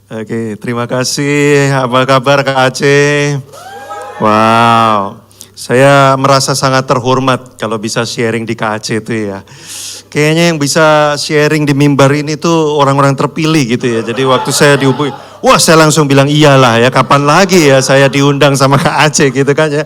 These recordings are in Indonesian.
Oke, terima kasih. Apa kabar Kak Aceh? Wow, saya merasa sangat terhormat kalau bisa sharing di Kak Aceh itu ya. Kayaknya yang bisa sharing di mimbar ini tuh orang-orang terpilih gitu ya. Jadi waktu saya dihubungi, wah saya langsung bilang iyalah ya, kapan lagi ya saya diundang sama Kak Aceh gitu kan ya.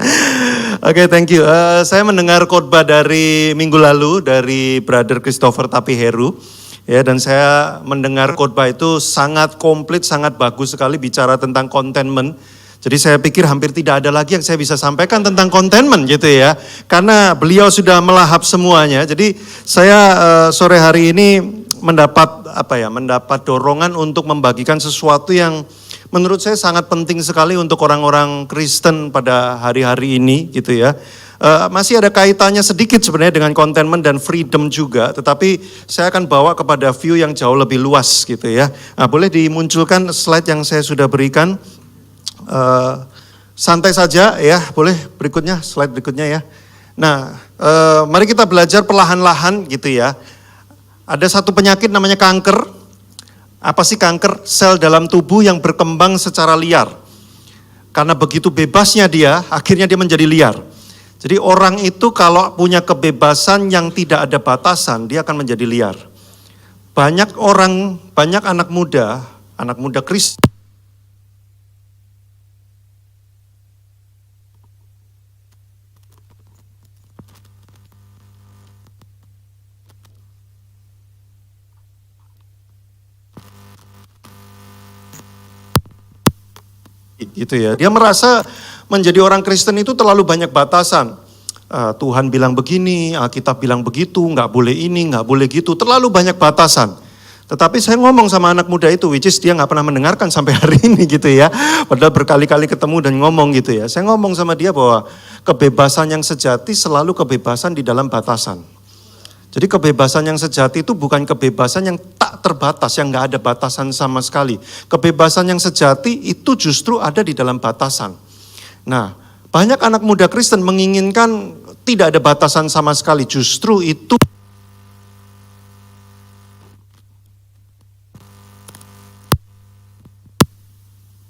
Oke, thank you. Saya mendengar khotbah dari minggu lalu dari Brother Christopher Tapiheru. Ya, dan saya mendengar khotbah itu sangat komplit, sangat bagus sekali bicara tentang contentment. Jadi saya pikir hampir tidak ada lagi yang saya bisa sampaikan tentang contentment gitu ya. Karena beliau sudah melahap semuanya. Jadi saya sore hari ini mendapat dorongan untuk membagikan sesuatu yang menurut saya sangat penting sekali untuk orang-orang Kristen pada hari-hari ini gitu ya. Masih ada kaitannya sedikit sebenarnya dengan contentment dan freedom juga, tetapi saya akan bawa kepada view yang jauh lebih luas gitu ya. Nah, boleh dimunculkan slide yang saya sudah berikan. Santai saja ya, boleh berikutnya, slide berikutnya ya. Nah, mari kita belajar perlahan-lahan gitu ya. Ada satu penyakit namanya kanker. Apa sih kanker? Sel dalam tubuh yang berkembang secara liar. Karena begitu bebasnya dia, akhirnya dia menjadi liar. Jadi orang itu kalau punya kebebasan yang tidak ada batasan, dia akan menjadi liar. Banyak anak muda Kristen. Gitu ya. Dia merasa menjadi orang Kristen itu terlalu banyak batasan. Tuhan bilang begini, Alkitab bilang begitu, nggak boleh ini, nggak boleh gitu, terlalu banyak batasan. Tetapi saya ngomong sama anak muda itu, which is dia nggak pernah mendengarkan sampai hari ini gitu ya. Padahal berkali-kali ketemu dan ngomong gitu ya. Saya ngomong sama dia bahwa kebebasan yang sejati selalu kebebasan di dalam batasan. Jadi kebebasan yang sejati itu bukan kebebasan yang tak terbatas, yang nggak ada batasan sama sekali. Kebebasan yang sejati itu justru ada di dalam batasan. Nah, banyak anak muda Kristen menginginkan tidak ada batasan sama sekali. Justru itu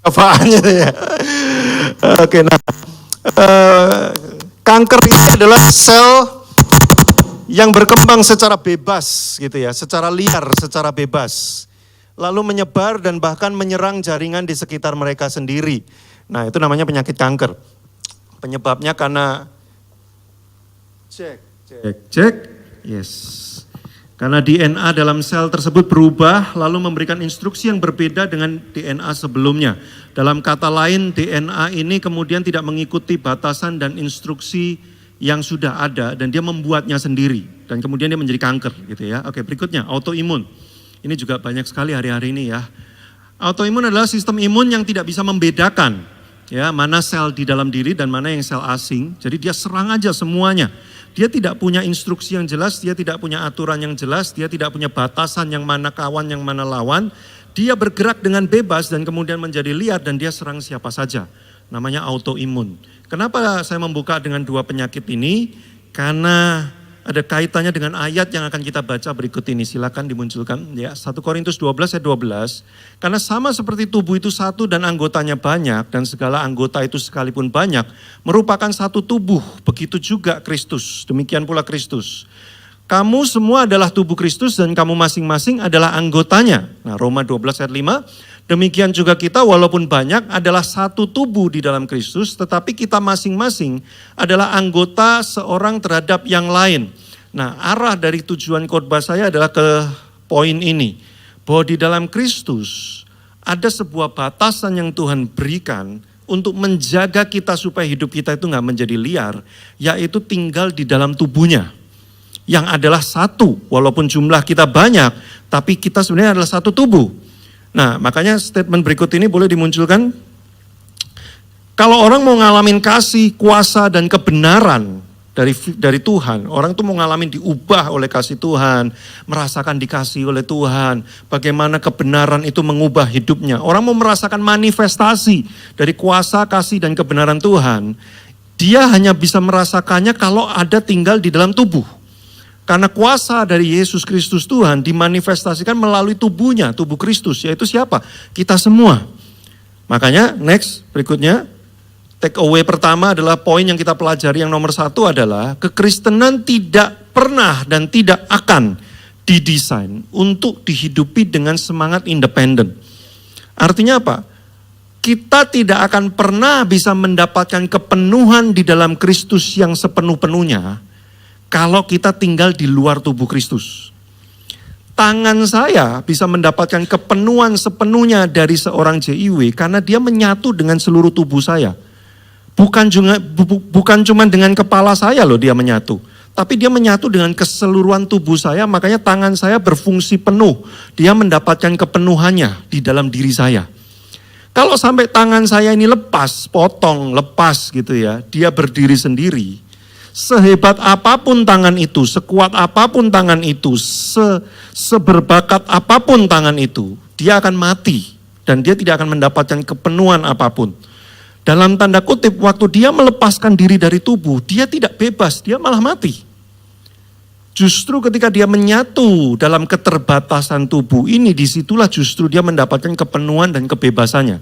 apaannya ya. Oke, nah kanker itu adalah sel yang berkembang secara bebas gitu ya, secara liar, secara bebas. Lalu menyebar dan bahkan menyerang jaringan di sekitar mereka sendiri. Nah, itu namanya penyakit kanker. Penyebabnya karena cek. Yes. Karena DNA dalam sel tersebut berubah lalu memberikan instruksi yang berbeda dengan DNA sebelumnya. Dalam kata lain, DNA ini kemudian tidak mengikuti batasan dan instruksi yang sudah ada dan dia membuatnya sendiri dan kemudian dia menjadi kanker gitu ya. Oke, berikutnya autoimun. Ini juga banyak sekali hari-hari ini ya. Autoimun adalah sistem imun yang tidak bisa membedakan ya mana sel di dalam diri dan mana yang sel asing. Jadi dia serang aja semuanya. Dia tidak punya instruksi yang jelas, dia tidak punya aturan yang jelas, dia tidak punya batasan yang mana kawan, yang mana lawan. Dia bergerak dengan bebas dan kemudian menjadi liar dan dia serang siapa saja. Namanya autoimun. Kenapa saya membuka dengan dua penyakit ini? Karena ada kaitannya dengan ayat yang akan kita baca berikut ini. Silakan dimunculkan ya. 1 Korintus 12 ayat 12. Karena sama seperti tubuh itu satu dan anggotanya banyak dan segala anggota itu sekalipun banyak merupakan satu tubuh. Begitu juga Kristus. Demikian pula Kristus. Kamu semua adalah tubuh Kristus dan kamu masing-masing adalah anggotanya. Nah, Roma 12 ayat 5. Demikian juga kita walaupun banyak adalah satu tubuh di dalam Kristus, tetapi kita masing-masing adalah anggota seorang terhadap yang lain. Nah, arah dari tujuan khotbah saya adalah ke poin ini. Bahwa di dalam Kristus ada sebuah batasan yang Tuhan berikan untuk menjaga kita supaya hidup kita itu gak menjadi liar, yaitu tinggal di dalam tubuhnya. Yang adalah satu, walaupun jumlah kita banyak, tapi kita sebenarnya adalah satu tubuh. Nah, makanya statement berikut ini boleh dimunculkan. Kalau orang mau ngalamin kasih, kuasa, dan kebenaran dari Tuhan, orang tuh mau ngalamin diubah oleh kasih Tuhan, merasakan dikasih oleh Tuhan, bagaimana kebenaran itu mengubah hidupnya. Orang mau merasakan manifestasi dari kuasa, kasih, dan kebenaran Tuhan, dia hanya bisa merasakannya kalau ada tinggal di dalam tubuh. Karena kuasa dari Yesus Kristus Tuhan dimanifestasikan melalui tubuhnya, tubuh Kristus, yaitu siapa? Kita semua. Makanya next, berikutnya, take away pertama adalah poin yang kita pelajari yang nomor 1 adalah kekristenan tidak pernah dan tidak akan didesain untuk dihidupi dengan semangat independen. Artinya apa? Kita tidak akan pernah bisa mendapatkan kepenuhan di dalam Kristus yang sepenuh-penuhnya kalau kita tinggal di luar tubuh Kristus. Tangan saya bisa mendapatkan kepenuhan sepenuhnya dari seorang JIW karena dia menyatu dengan seluruh tubuh saya. Bukan cuma dengan kepala saya loh dia menyatu. Tapi dia menyatu dengan keseluruhan tubuh saya, makanya tangan saya berfungsi penuh. Dia mendapatkan kepenuhannya di dalam diri saya. Kalau sampai tangan saya ini lepas, potong, lepas gitu ya, dia berdiri sendiri. Sehebat apapun tangan itu, sekuat apapun tangan itu, seberbakat apapun tangan itu, dia akan mati dan dia tidak akan mendapatkan kepenuhan apapun. Dalam tanda kutip, waktu dia melepaskan diri dari tubuh, dia tidak bebas, dia malah mati. Justru ketika dia menyatu dalam keterbatasan tubuh ini, disitulah justru dia mendapatkan kepenuhan dan kebebasannya.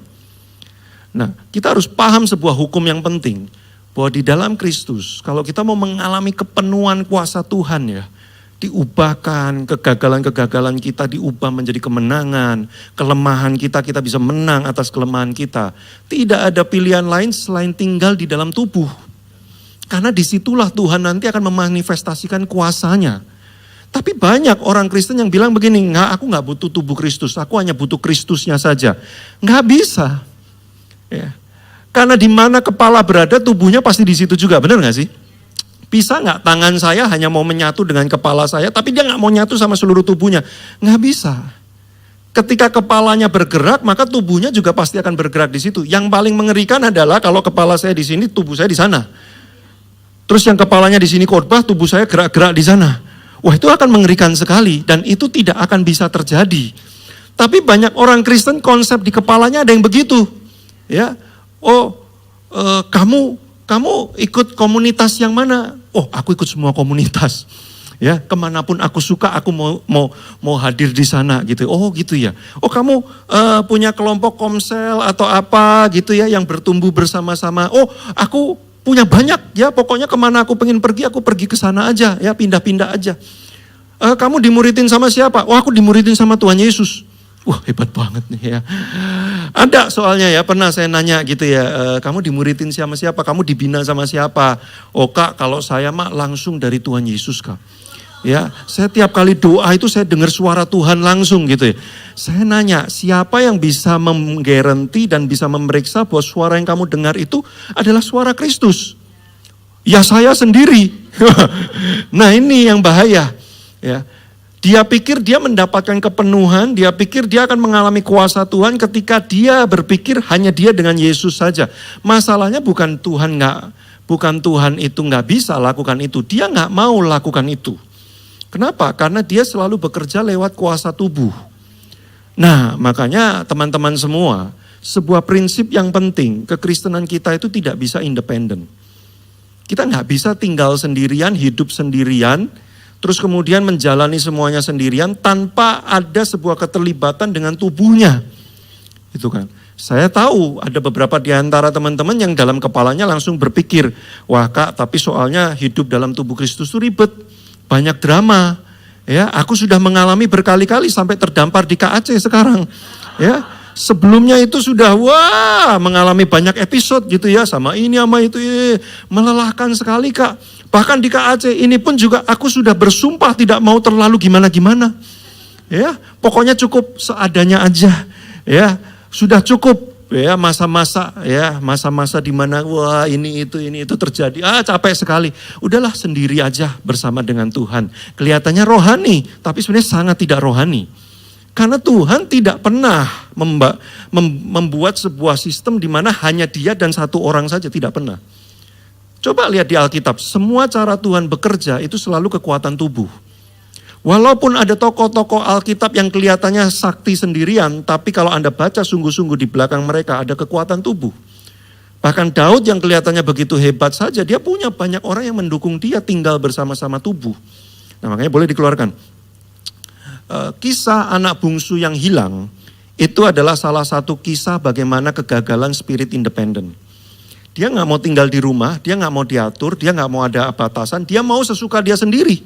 Nah, kita harus paham sebuah hukum yang penting. Bahwa di dalam Kristus, kalau kita mau mengalami kepenuhan kuasa Tuhan ya, diubahkan, kegagalan-kegagalan kita diubah menjadi kemenangan, kelemahan kita bisa menang atas kelemahan kita. Tidak ada pilihan lain selain tinggal di dalam tubuh. Karena disitulah Tuhan nanti akan memanifestasikan kuasanya. Tapi banyak orang Kristen yang bilang begini, aku gak butuh tubuh Kristus, aku hanya butuh Kristusnya saja. Gak bisa. Ya. Karena di mana kepala berada, tubuhnya pasti di situ juga, benar gak sih? Bisa gak tangan saya hanya mau menyatu dengan kepala saya, tapi dia gak mau nyatu sama seluruh tubuhnya? Gak bisa. Ketika kepalanya bergerak, maka tubuhnya juga pasti akan bergerak di situ. Yang paling mengerikan adalah kalau kepala saya di sini, tubuh saya di sana. Terus yang kepalanya di sini khotbah, tubuh saya gerak-gerak di sana. Wah, itu akan mengerikan sekali dan itu tidak akan bisa terjadi. Tapi banyak orang Kristen konsep di kepalanya ada yang begitu. Ya. Kamu ikut komunitas yang mana? Oh, aku ikut semua komunitas. Ya, kemanapun aku suka, aku mau hadir di sana gitu. Oh, gitu ya. Oh, kamu punya kelompok komsel atau apa gitu ya yang bertumbuh bersama-sama. Oh, aku punya banyak ya. Pokoknya kemana aku pengen pergi, aku pergi ke sana aja ya, pindah-pindah aja. Kamu dimuridin sama siapa? Oh, aku dimuridin sama Tuhan Yesus. Wah, hebat banget nih ya. Ada soalnya ya, pernah saya nanya gitu ya, kamu dimuridin sama siapa? Kamu dibina sama siapa? Oh Kak, kalau saya mah langsung dari Tuhan Yesus Kak. Ya, saya tiap kali doa itu saya dengar suara Tuhan langsung gitu ya. Saya nanya, siapa yang bisa menggaranti dan bisa memeriksa bahwa suara yang kamu dengar itu adalah suara Kristus? Ya saya sendiri. Nah ini yang bahaya ya. Dia pikir dia mendapatkan kepenuhan, dia pikir dia akan mengalami kuasa Tuhan ketika dia berpikir hanya dia dengan Yesus saja. Masalahnya bukan Tuhan itu nggak bisa lakukan itu, dia nggak mau lakukan itu. Kenapa? Karena dia selalu bekerja lewat kuasa tubuh. Nah, makanya teman-teman semua, sebuah prinsip yang penting, kekristenan kita itu tidak bisa independen. Kita nggak bisa tinggal sendirian, hidup sendirian, terus kemudian menjalani semuanya sendirian tanpa ada sebuah keterlibatan dengan tubuhnya. Itu kan. Saya tahu ada beberapa di antara teman-teman yang dalam kepalanya langsung berpikir, wah Kak, tapi soalnya hidup dalam tubuh Kristus itu ribet, banyak drama. Ya, aku sudah mengalami berkali-kali sampai terdampar di KAC sekarang. Ya, sebelumnya itu sudah mengalami banyak episode gitu ya, sama ini sama itu, melelahkan sekali Kak. Bahkan di KAC ini pun juga aku sudah bersumpah tidak mau terlalu gimana-gimana. Ya, pokoknya cukup seadanya aja. Ya, sudah cukup ya masa-masa di mana ini itu terjadi. Capek sekali. Udahlah sendiri aja bersama dengan Tuhan. Kelihatannya rohani, tapi sebenarnya sangat tidak rohani. Karena Tuhan tidak pernah membuat sebuah sistem di mana hanya Dia dan satu orang saja, tidak pernah. Coba lihat di Alkitab, semua cara Tuhan bekerja itu selalu kekuatan tubuh. Walaupun ada tokoh-tokoh Alkitab yang kelihatannya sakti sendirian, tapi kalau Anda baca sungguh-sungguh di belakang mereka ada kekuatan tubuh. Bahkan Daud yang kelihatannya begitu hebat saja, dia punya banyak orang yang mendukung dia tinggal bersama-sama tubuh. Nah makanya boleh dikeluarkan. Kisah anak bungsu yang hilang itu adalah salah satu kisah bagaimana kegagalan spirit independen. Dia nggak mau tinggal di rumah, dia nggak mau diatur, dia nggak mau ada batasan, dia mau sesuka dia sendiri.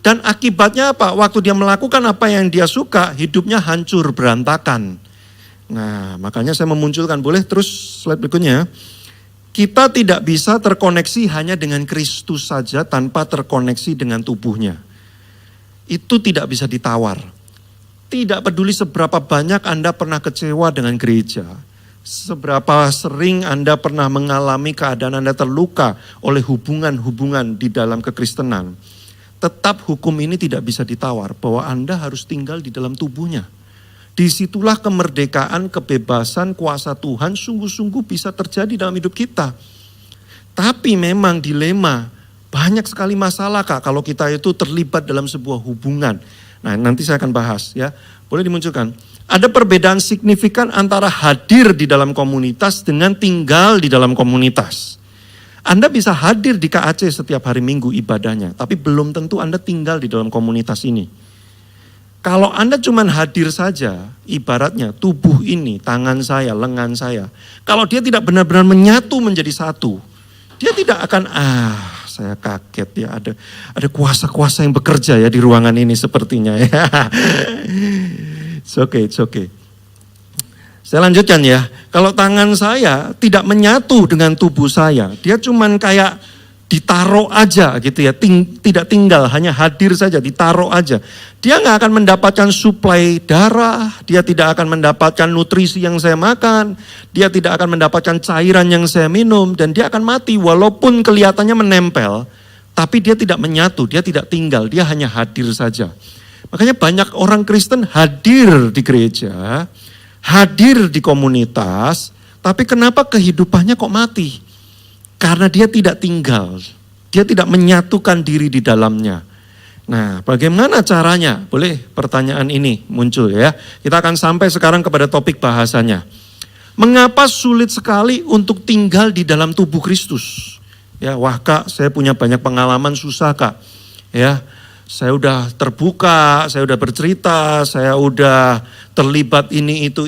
Dan akibatnya apa? Waktu dia melakukan apa yang dia suka, hidupnya hancur, berantakan. Nah makanya saya memunculkan, boleh terus slide berikutnya. Kita tidak bisa terkoneksi hanya dengan Kristus saja tanpa terkoneksi dengan tubuhnya. Itu tidak bisa ditawar. Tidak peduli seberapa banyak Anda pernah kecewa dengan gereja, seberapa sering Anda pernah mengalami keadaan Anda terluka oleh hubungan-hubungan di dalam kekristenan. Tetap hukum ini tidak bisa ditawar bahwa Anda harus tinggal di dalam tubuhnya. Disitulah kemerdekaan, kebebasan, kuasa Tuhan sungguh-sungguh bisa terjadi dalam hidup kita. Tapi memang dilema, banyak sekali masalah Kak kalau kita itu terlibat dalam sebuah hubungan. Nah nanti saya akan bahas ya, boleh dimunculkan. Ada perbedaan signifikan antara hadir di dalam komunitas dengan tinggal di dalam komunitas. Anda bisa hadir di KAC setiap hari Minggu ibadahnya, tapi belum tentu Anda tinggal di dalam komunitas ini. Kalau Anda cuma hadir saja, ibaratnya tubuh ini, tangan saya, lengan saya. Kalau dia tidak benar-benar menyatu menjadi satu, dia tidak akan, saya kaget ya, ada kuasa-kuasa yang bekerja ya di ruangan ini sepertinya ya. It's okay. Saya lanjutkan ya, kalau tangan saya tidak menyatu dengan tubuh saya, dia cuman kayak ditaruh aja gitu ya, tidak tinggal, hanya hadir saja, ditaruh aja. Dia nggak akan mendapatkan suplai darah, dia tidak akan mendapatkan nutrisi yang saya makan, dia tidak akan mendapatkan cairan yang saya minum, dan dia akan mati walaupun kelihatannya menempel, tapi dia tidak menyatu, dia tidak tinggal, dia hanya hadir saja. Makanya banyak orang Kristen hadir di gereja, hadir di komunitas, tapi kenapa kehidupannya kok mati? Karena dia tidak tinggal, dia tidak menyatukan diri di dalamnya. Nah, bagaimana caranya? Boleh pertanyaan ini muncul ya. Kita akan sampai sekarang kepada topik bahasanya. Mengapa sulit sekali untuk tinggal di dalam tubuh Kristus? Ya, wah Kak, saya punya banyak pengalaman susah Kak. Ya, saya udah terbuka, saya udah bercerita, saya udah terlibat ini itu,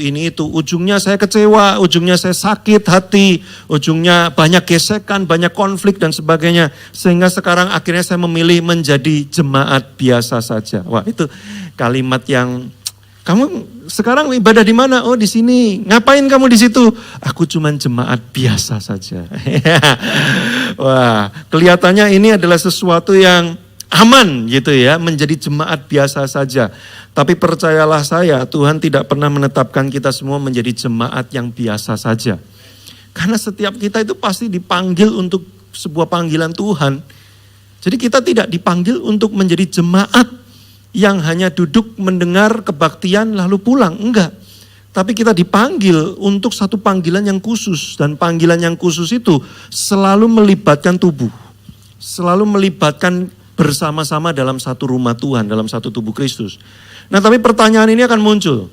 ujungnya saya kecewa, ujungnya saya sakit hati, ujungnya banyak gesekan, banyak konflik dan sebagainya. Sehingga sekarang akhirnya saya memilih menjadi jemaat biasa saja. Wah itu kalimat yang, kamu sekarang ibadah di mana? Oh di sini. Ngapain kamu di situ? Aku cuman jemaat biasa saja. Wah kelihatannya ini adalah sesuatu yang aman gitu ya, menjadi jemaat biasa saja. Tapi percayalah saya, Tuhan tidak pernah menetapkan kita semua menjadi jemaat yang biasa saja. Karena setiap kita itu pasti dipanggil untuk sebuah panggilan Tuhan. Jadi kita tidak dipanggil untuk menjadi jemaat yang hanya duduk mendengar kebaktian lalu pulang, enggak. Tapi kita dipanggil untuk satu panggilan yang khusus, dan panggilan yang khusus itu selalu melibatkan tubuh. Selalu melibatkan bersama-sama dalam satu rumah Tuhan, dalam satu tubuh Kristus. Nah tapi pertanyaan ini akan muncul.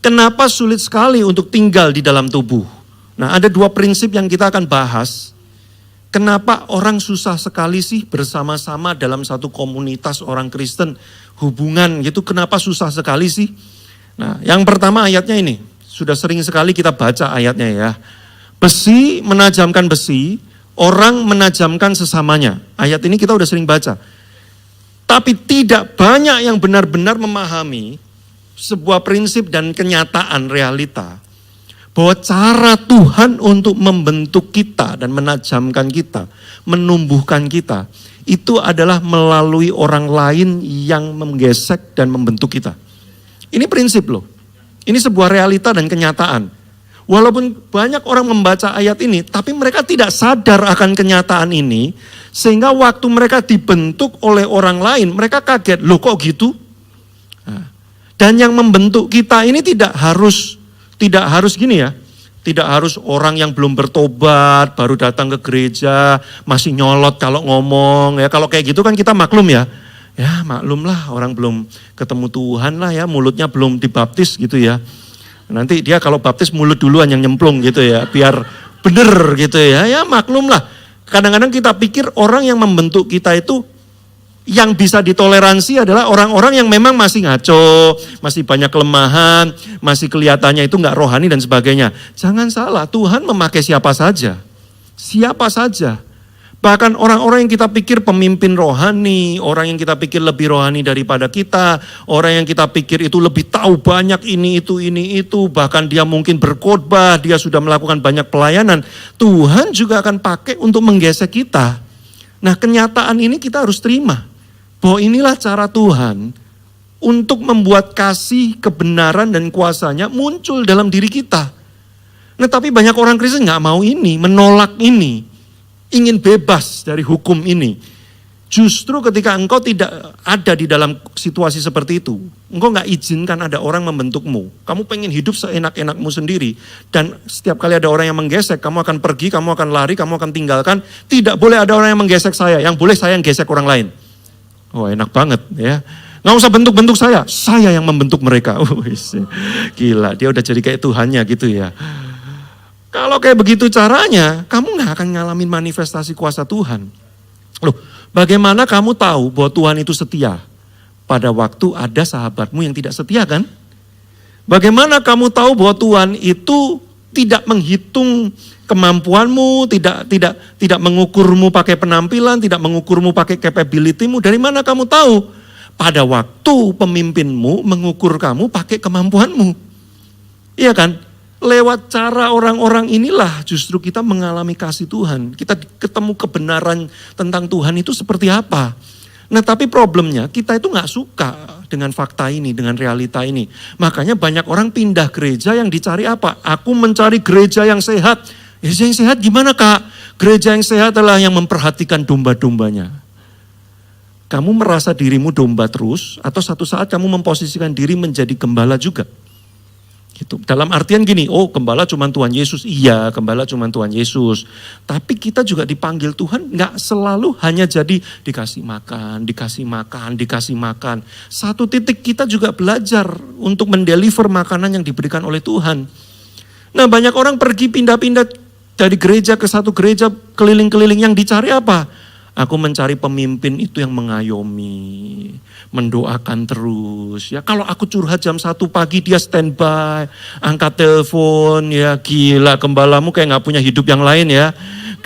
Kenapa sulit sekali untuk tinggal di dalam tubuh? Nah ada dua prinsip yang kita akan bahas. Kenapa orang susah sekali sih bersama-sama dalam satu komunitas orang Kristen, hubungan gitu, kenapa susah sekali sih? Nah yang pertama ayatnya ini, sudah sering sekali kita baca ayatnya ya. Besi menajamkan besi, orang menajamkan sesamanya. Ayat ini kita udah sering baca. Tapi tidak banyak yang benar-benar memahami sebuah prinsip dan kenyataan realita. Bahwa cara Tuhan untuk membentuk kita dan menajamkan kita, menumbuhkan kita, itu adalah melalui orang lain yang menggesek dan membentuk kita. Ini prinsip loh. Ini sebuah realita dan kenyataan. Walaupun banyak orang membaca ayat ini, tapi mereka tidak sadar akan kenyataan ini, sehingga waktu mereka dibentuk oleh orang lain, mereka kaget, loh kok gitu? Nah, dan yang membentuk kita ini tidak harus gini ya, tidak harus orang yang belum bertobat, baru datang ke gereja, masih nyolot kalau ngomong, ya kalau kayak gitu kan kita maklum ya. Ya maklum lah, orang belum ketemu Tuhan lah ya, mulutnya belum dibaptis gitu ya. Nanti dia kalau baptis mulut duluan yang nyemplung gitu ya, biar bener gitu ya, ya maklum lah. Kadang-kadang kita pikir orang yang membentuk kita itu Yang bisa ditoleransi adalah orang-orang yang memang masih ngaco, masih banyak kelemahan, masih kelihatannya itu nggak rohani dan sebagainya. Jangan salah, Tuhan memakai siapa saja. Siapa saja. Bahkan orang-orang yang kita pikir pemimpin rohani, orang yang kita pikir lebih rohani daripada kita, orang yang kita pikir itu lebih tahu banyak ini, itu, bahkan dia mungkin berkhotbah, dia sudah melakukan banyak pelayanan. Tuhan juga akan pakai untuk menggesek kita. Nah, kenyataan ini kita harus terima. Bahwa inilah cara Tuhan untuk membuat kasih, kebenaran, dan kuasanya muncul dalam diri kita. Nah, tapi banyak orang Kristen nggak mau ini, menolak ini, ingin bebas dari hukum ini. Justru ketika engkau tidak ada di dalam situasi seperti itu, engkau nggak izinkan ada orang membentukmu. Kamu pengen hidup seenak-enakmu sendiri, dan setiap kali ada orang yang menggesek, kamu akan pergi, kamu akan lari, kamu akan tinggalkan. Tidak boleh ada orang yang menggesek saya, yang boleh saya yang gesek orang lain. Oh, enak banget ya. Nggak usah bentuk-bentuk saya yang membentuk mereka. Gila, dia udah jadi kayak Tuhannya gitu ya. Kalau kayak begitu caranya, kamu nggak akan ngalamin manifestasi kuasa Tuhan. Loh, bagaimana kamu tahu bahwa Tuhan itu setia? Pada waktu ada sahabatmu yang tidak setia kan? Bagaimana kamu tahu bahwa Tuhan itu tidak menghitung kemampuanmu, tidak mengukurmu pakai penampilan, tidak mengukurmu pakai capability-mu. Dari mana kamu tahu? Pada waktu pemimpinmu mengukur kamu pakai kemampuanmu. Iya kan? Lewat cara orang-orang inilah justru kita mengalami kasih Tuhan. Kita ketemu kebenaran tentang Tuhan itu seperti apa. Nah, tapi problemnya kita itu gak suka dengan fakta ini, dengan realita ini. Makanya banyak orang pindah gereja yang dicari apa? Aku mencari gereja yang sehat. Gereja yang sehat gimana Kak? Gereja yang sehat adalah yang memperhatikan domba-dombanya. Kamu merasa dirimu domba terus, atau satu saat kamu memposisikan diri menjadi gembala juga. Gitu. Dalam artian gini, oh gembala cuma Tuhan Yesus. Iya, gembala cuma Tuhan Yesus. Tapi kita juga dipanggil Tuhan gak selalu hanya jadi dikasih makan. Satu titik kita juga belajar untuk mendeliver makanan yang diberikan oleh Tuhan. Nah, banyak orang pergi pindah-pindah dari gereja ke satu gereja, keliling-keliling, yang dicari apa? Aku mencari pemimpin itu yang mengayomi, mendoakan terus. Ya, kalau aku curhat jam 1 pagi dia standby, angkat telepon, ya gila, gembalamu kayak gak punya hidup yang lain ya.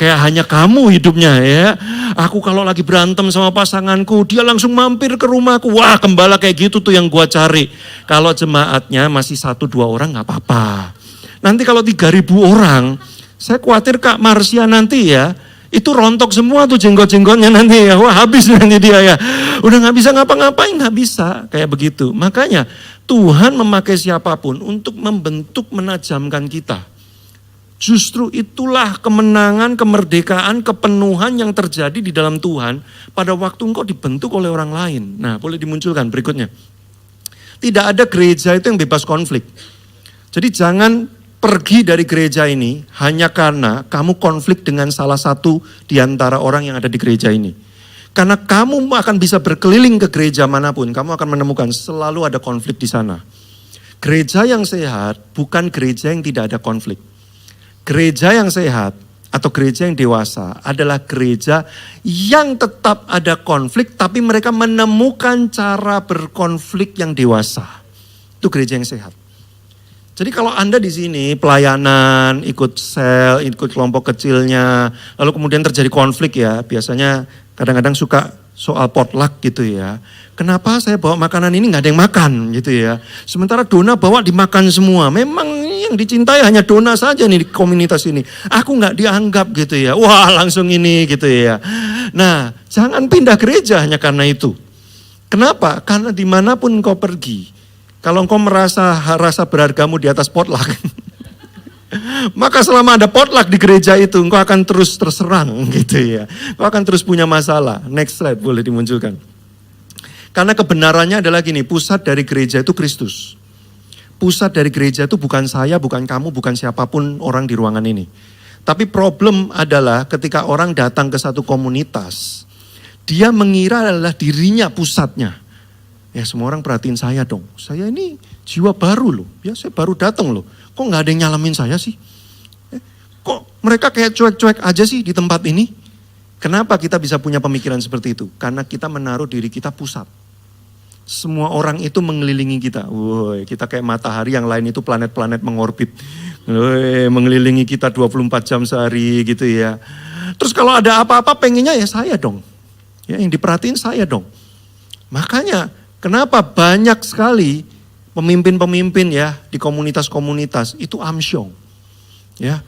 Kayak hanya kamu hidupnya ya. Aku kalau lagi berantem sama pasanganku, dia langsung mampir ke rumahku. Wah, gembala kayak gitu tuh yang gua cari. Kalau jemaatnya masih 1-2 orang gak apa-apa. Nanti kalau 3.000 orang, saya khawatir Kak Marsia nanti ya, itu rontok semua tuh jenggot-jenggotnya nanti ya. Wah, habis nanti dia ya. Udah gak bisa ngapa-ngapain, gak bisa. Kayak begitu. Makanya Tuhan memakai siapapun untuk membentuk, menajamkan kita. Justru itulah kemenangan, kemerdekaan, kepenuhan yang terjadi di dalam Tuhan pada waktu engkau dibentuk oleh orang lain. Nah, boleh dimunculkan berikutnya. Tidak ada gereja itu yang bebas konflik. Jadi jangan pergi dari gereja ini hanya karena kamu konflik dengan salah satu di antara orang yang ada di gereja ini. Karena kamu akan bisa berkeliling ke gereja manapun, kamu akan menemukan selalu ada konflik di sana. Gereja yang sehat bukan gereja yang tidak ada konflik. Gereja yang sehat atau gereja yang dewasa adalah gereja yang tetap ada konflik, tapi mereka menemukan cara berkonflik yang dewasa. Itu gereja yang sehat. Jadi kalau Anda di sini pelayanan, ikut sel, ikut kelompok kecilnya, lalu kemudian terjadi konflik ya, biasanya kadang-kadang suka soal potluck gitu ya. Kenapa saya bawa makanan ini gak ada yang makan gitu ya. Sementara Dona bawa dimakan semua. Memang yang dicintai hanya Dona saja nih di komunitas ini. Aku gak dianggap gitu ya. Wah, langsung ini gitu ya. Nah, jangan pindah gereja hanya karena itu. Kenapa? Karena dimanapun kau pergi, kalau engkau merasa rasa berhargamu di atas potluck, maka selama ada potluck di gereja itu, engkau akan terus terserang gitu ya. Engkau akan terus punya masalah. Next slide boleh dimunculkan. Karena kebenarannya adalah gini, pusat dari gereja itu Kristus. Pusat dari gereja itu bukan saya, bukan kamu, bukan siapapun orang di ruangan ini. Tapi problem adalah ketika orang datang ke satu komunitas, dia mengira adalah dirinya pusatnya. Ya, semua orang perhatiin saya dong. Saya ini jiwa baru loh. Ya, saya baru datang loh. Kok gak ada yang nyalamin saya sih? Kok mereka kayak cuek-cuek aja sih di tempat ini? Kenapa kita bisa punya pemikiran seperti itu? Karena kita menaruh diri kita pusat. Semua orang itu mengelilingi kita. Woi, kita kayak matahari, yang lain itu planet-planet mengorbit. Woi, mengelilingi kita 24 jam sehari gitu ya. Terus kalau ada apa-apa pengennya ya saya dong. Ya, yang diperhatiin saya dong. Makanya kenapa banyak sekali pemimpin-pemimpin ya di komunitas-komunitas itu amsyong. Ya.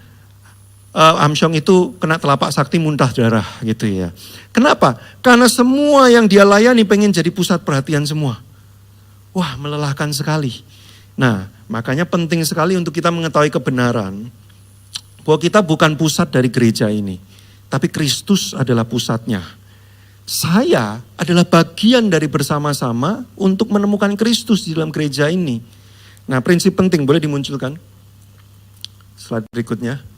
Amsyong itu kena telapak sakti muntah darah gitu ya. Kenapa? Karena semua yang dia layani pengen jadi pusat perhatian semua. Wah, melelahkan sekali. Nah, makanya penting sekali untuk kita mengetahui kebenaran bahwa kita bukan pusat dari gereja ini, tapi Kristus adalah pusatnya. Saya adalah bagian dari bersama-sama untuk menemukan Kristus di dalam gereja ini. Nah, prinsip penting boleh dimunculkan? Slide berikutnya.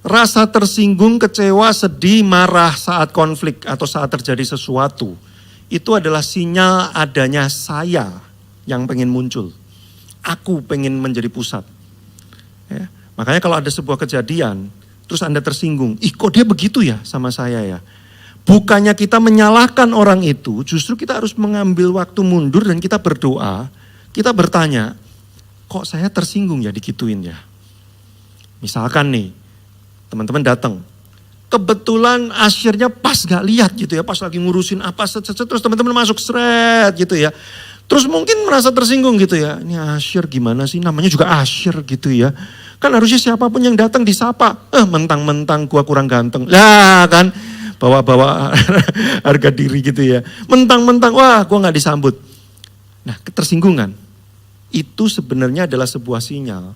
Rasa tersinggung, kecewa, sedih, marah saat konflik atau saat terjadi sesuatu. Itu adalah sinyal adanya saya yang pengen muncul. Aku pengen menjadi pusat. Ya. Makanya kalau ada sebuah kejadian, terus Anda tersinggung. Ih kok dia begitu ya sama saya ya. Bukannya kita menyalahkan orang itu, justru kita harus mengambil waktu mundur dan kita berdoa. Kita bertanya, kok saya tersinggung ya digituin ya. Misalkan nih, teman-teman datang, kebetulan asyirnya pas gak lihat gitu ya, pas lagi ngurusin apa, terus teman-teman masuk seret gitu ya. Terus mungkin merasa tersinggung gitu ya, ini asyir gimana sih, namanya juga asyir gitu ya. Kan harusnya siapapun yang datang disapa, mentang-mentang gua kurang ganteng. Lah kan, bawa-bawa harga diri gitu ya. Mentang-mentang, wah gua gak disambut. Nah ketersinggungan, itu sebenarnya adalah sebuah sinyal.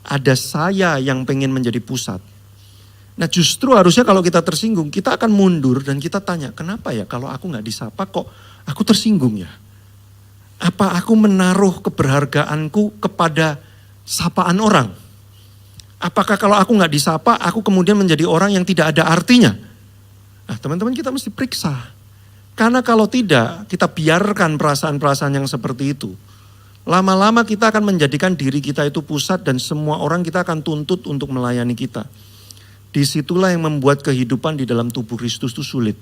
Ada saya yang pengen menjadi pusat. Nah justru harusnya kalau kita tersinggung, kita akan mundur dan kita tanya, kenapa ya kalau aku gak disapa kok aku tersinggung ya? Apa aku menaruh keberhargaanku kepada sapaan orang? Apakah kalau aku gak disapa, aku kemudian menjadi orang yang tidak ada artinya? Nah teman-teman kita mesti periksa. Karena kalau tidak, kita biarkan perasaan-perasaan yang seperti itu. Lama-lama kita akan menjadikan diri kita itu pusat dan semua orang kita akan tuntut untuk melayani kita. Disitulah yang membuat kehidupan di dalam tubuh Kristus itu sulit.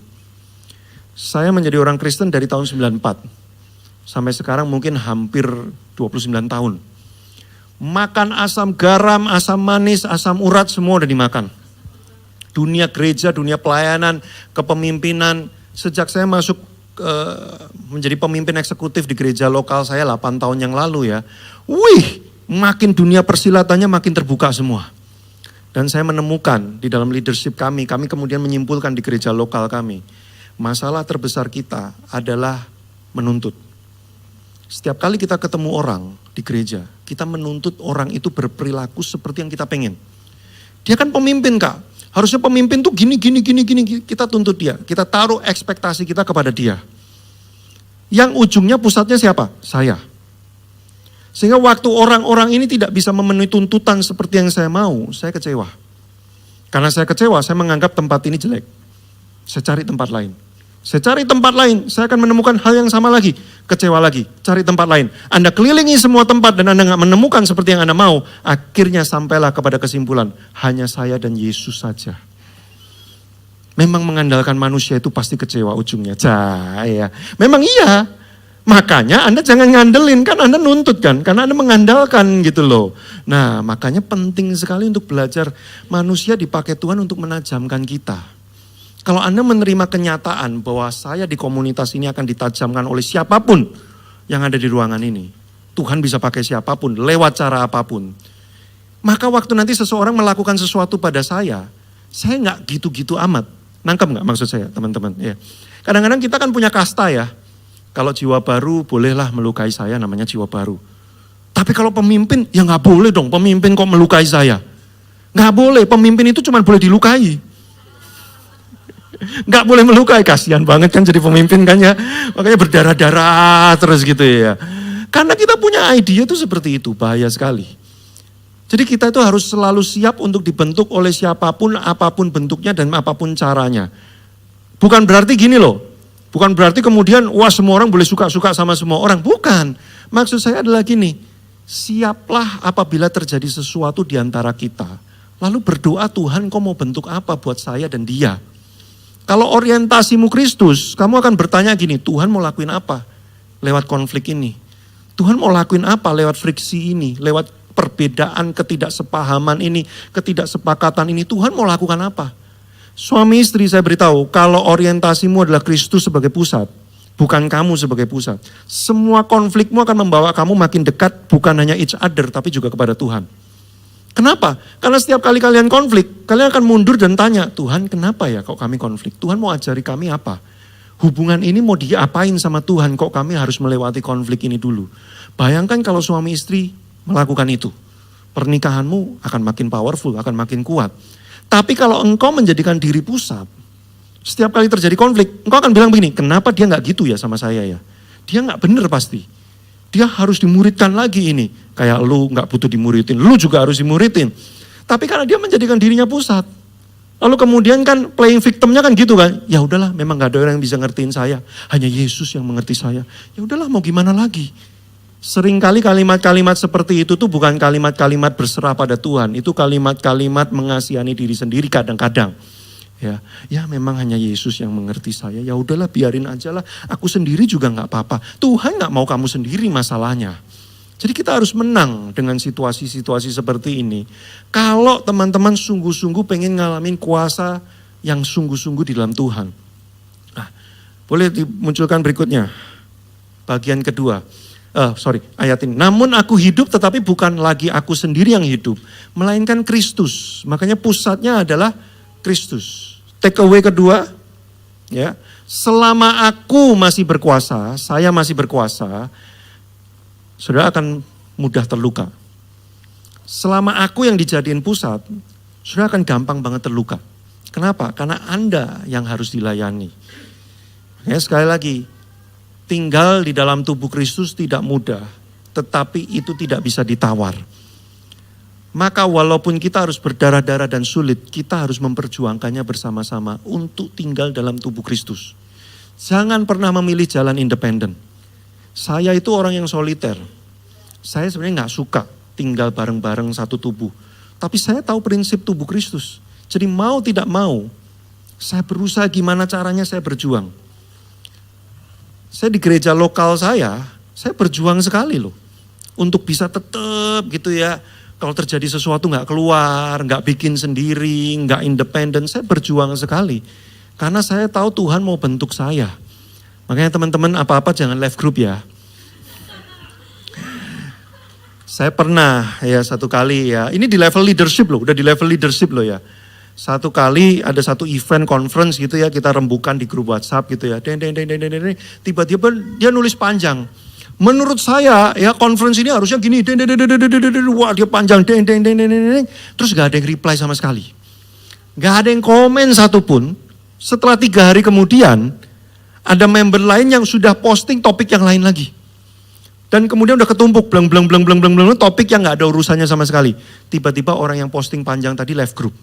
Saya menjadi orang Kristen dari tahun 94. Sampai sekarang mungkin hampir 29 tahun. Makan asam garam, asam manis, asam urat semua udah dimakan. Dunia gereja, dunia pelayanan, kepemimpinan. Sejak saya masuk menjadi pemimpin eksekutif di gereja lokal saya 8 tahun yang lalu ya. Wih, makin dunia persilatannya makin terbuka semua. Dan saya menemukan di dalam leadership kami kemudian menyimpulkan di gereja lokal kami. Masalah terbesar kita adalah menuntut. Setiap kali kita ketemu orang di gereja, kita menuntut orang itu berperilaku seperti yang kita pengen. Dia kan pemimpin Kak, harusnya pemimpin tuh gini, kita tuntut dia. Kita taruh ekspektasi kita kepada dia. Yang ujungnya pusatnya siapa? Saya. Sehingga waktu orang-orang ini tidak bisa memenuhi tuntutan seperti yang saya mau, saya kecewa. Karena saya kecewa, saya menganggap tempat ini jelek. Saya cari tempat lain. Saya cari tempat lain, saya akan menemukan hal yang sama lagi. Kecewa lagi, cari tempat lain. Anda kelilingi semua tempat dan Anda gak menemukan seperti yang Anda mau. Akhirnya sampailah kepada kesimpulan, hanya saya dan Yesus saja. Memang mengandalkan manusia itu pasti kecewa ujungnya. Ya. Memang iya. Makanya Anda jangan ngandelin, kan Anda nuntut kan. Karena Anda mengandalkan gitu loh. Nah makanya penting sekali untuk belajar manusia dipakai Tuhan untuk menajamkan kita. Kalau Anda menerima kenyataan bahwa saya di komunitas ini akan ditajamkan oleh siapapun yang ada di ruangan ini. Tuhan bisa pakai siapapun, lewat cara apapun. Maka waktu nanti seseorang melakukan sesuatu pada saya gak gitu-gitu amat. Nangkep gak maksud saya teman-teman? Ya. Kadang-kadang kita kan punya kasta ya. Kalau jiwa baru bolehlah melukai saya, namanya jiwa baru. Tapi kalau pemimpin, ya gak boleh dong pemimpin kok melukai saya. Gak boleh, pemimpin itu cuma boleh dilukai. Gak boleh melukai, kasihan banget kan jadi pemimpin kan ya. Makanya berdarah-darah terus gitu ya. Karena kita punya idea itu seperti itu, bahaya sekali. Jadi kita itu harus selalu siap untuk dibentuk oleh siapapun, apapun bentuknya dan apapun caranya. Bukan berarti gini loh, bukan berarti kemudian wah semua orang boleh suka-suka sama semua orang. Bukan, maksud saya adalah gini, siaplah apabila terjadi sesuatu di antara kita. Lalu berdoa, Tuhan kau mau bentuk apa buat saya dan dia. Kalau orientasimu Kristus, kamu akan bertanya gini, Tuhan mau lakuin apa lewat konflik ini? Tuhan mau lakuin apa lewat friksi ini, lewat perbedaan, ketidaksepahaman ini, ketidaksepakatan ini, Tuhan mau lakukan apa? Suami istri saya beritahu, kalau orientasimu adalah Kristus sebagai pusat, bukan kamu sebagai pusat, semua konflikmu akan membawa kamu makin dekat, bukan hanya each other, tapi juga kepada Tuhan. Kenapa? Karena setiap kali kalian konflik, kalian akan mundur dan tanya, Tuhan kenapa ya kok kami konflik? Tuhan mau ajari kami apa? Hubungan ini mau diapain sama Tuhan, kok kami harus melewati konflik ini dulu. Bayangkan kalau suami istri melakukan itu. Pernikahanmu akan makin powerful, akan makin kuat. Tapi kalau engkau menjadikan diri pusat, setiap kali terjadi konflik, engkau akan bilang begini, kenapa dia gak gitu ya sama saya ya? Dia gak bener pasti. Dia harus dimuridkan lagi ini. Kayak lu gak butuh dimuridin, lu juga harus dimuridin. Tapi karena dia menjadikan dirinya pusat, lalu kemudian kan playing victimnya kan gitu kan. Ya udahlah, memang gak ada orang yang bisa ngertiin saya. Hanya Yesus yang mengerti saya. Ya udahlah, mau gimana lagi. Seringkali kalimat-kalimat seperti itu tuh bukan kalimat-kalimat berserah pada Tuhan. Itu kalimat-kalimat mengasihani diri sendiri kadang-kadang. Ya memang hanya Yesus yang mengerti saya. Ya udahlah, biarin aja lah. Aku sendiri juga gak apa-apa. Tuhan gak mau kamu sendiri masalahnya. Jadi kita harus menang dengan situasi-situasi seperti ini. Kalau teman-teman sungguh-sungguh pengen ngalamin kuasa yang sungguh-sungguh di dalam Tuhan. Nah, boleh dimunculkan berikutnya. Bagian kedua. Ayat ini. Namun aku hidup tetapi bukan lagi aku sendiri yang hidup. Melainkan Kristus. Makanya pusatnya adalah Kristus. Take away kedua. Ya, selama aku masih berkuasa, saya masih berkuasa, saudara akan mudah terluka. Selama aku yang dijadiin pusat, saudara akan gampang banget terluka. Kenapa? Karena Anda yang harus dilayani. Ya, sekali lagi, tinggal di dalam tubuh Kristus tidak mudah, tetapi itu tidak bisa ditawar. Maka walaupun kita harus berdarah-darah dan sulit, kita harus memperjuangkannya bersama-sama untuk tinggal dalam tubuh Kristus. Jangan pernah memilih jalan independen. Saya itu orang yang soliter. Saya sebenarnya gak suka tinggal bareng-bareng satu tubuh. Tapi saya tahu prinsip tubuh Kristus. Jadi mau tidak mau, saya berusaha gimana caranya saya berjuang. Saya di gereja lokal saya berjuang sekali loh. Untuk bisa tetap gitu ya, kalau terjadi sesuatu gak keluar, gak bikin sendiri, gak independen, saya berjuang sekali. Karena saya tahu Tuhan mau bentuk saya. Makanya teman-teman apa-apa jangan left group ya. Saya pernah ya satu kali ya, ini di level leadership loh, udah di level leadership loh ya. Satu kali ada satu event conference gitu ya, kita rembukan di grup WhatsApp gitu ya. Tiba-tiba dia nulis panjang. Menurut saya ya conference ini harusnya gini. Wah dia panjang. Terus gak ada yang reply sama sekali. Gak ada yang komen satupun. Setelah 3 hari kemudian ada member lain yang sudah posting topik yang lain lagi. Dan kemudian udah ketumpuk blang topik yang gak ada urusannya sama sekali. Tiba-tiba orang yang posting panjang tadi left group.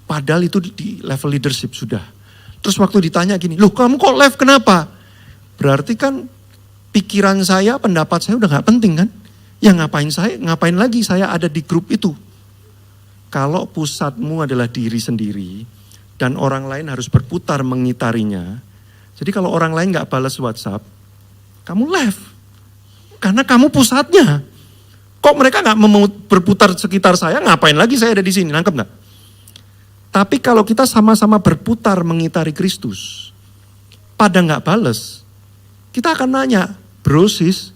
Padahal itu di level leadership sudah. Terus waktu ditanya gini, loh kamu kok left kenapa? Berarti kan pikiran saya, pendapat saya udah gak penting kan? Ya ngapain lagi saya ada di grup itu? Kalau pusatmu adalah diri sendiri dan orang lain harus berputar mengitarinya. Jadi kalau orang lain gak balas WhatsApp, kamu left. Karena kamu pusatnya. Kok mereka gak mau berputar sekitar saya, ngapain lagi saya ada di sini, nangkep gak? Tapi kalau kita sama-sama berputar mengitari Kristus, pada gak bales, kita akan nanya, bro sis,